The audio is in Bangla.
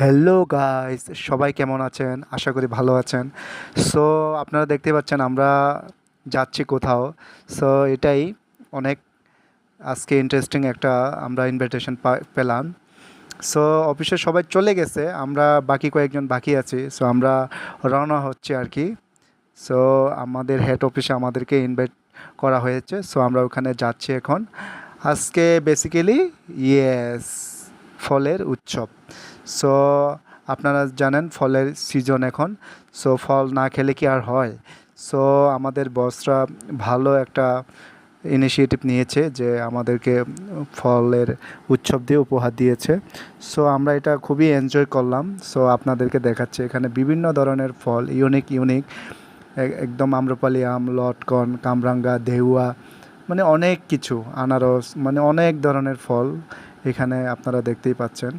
হ্যালো গাইস, সবাই কেমন আছেন? আশা করি ভালো আছেন। সো আপনারা দেখতে পাচ্ছেন আমরা যাচ্ছি কোথাও। সো এটাই অনেক আজকে ইন্টারেস্টিং একটা আমরা ইনভিটেশন পেলাম। সো অফিসে সবাই চলে গেছে, আমরা বাকি কয়েকজন বাকি আছি। সো আমরা রওনা হচ্ছে আর কি। সো আমাদের হেড অফিসে আমাদেরকে ইনভাইট করা হয়েছে। সো আমরা ওখানে যাচ্ছি এখন। আজকে বেসিক্যালি ইয়েস, ফলের উৎসব। সো আপনারা জানেন ফলের সিজন এখন। সো ফল না খেলে কি আর হয়? সো আমাদের বসরা ভালো একটা ইনিশিয়েটিভ নিয়েছে যে আমাদেরকে ফলের উৎসব দিয়ে উপহার দিয়েছে। সো আমরা এটা খুবই এনজয় করলাম। সো আপনাদেরকে দেখাচ্ছে এখানে বিভিন্ন ধরনের ফল, ইউনিক ইউনিক, একদম আম্রপালি আম, লটকন, কামরাঙ্গা, দেহুয়া, মানে অনেক কিছু, আনারস, মানে অনেক ধরনের ফল এখানে আপনারা দেখতেই পাচ্ছেন।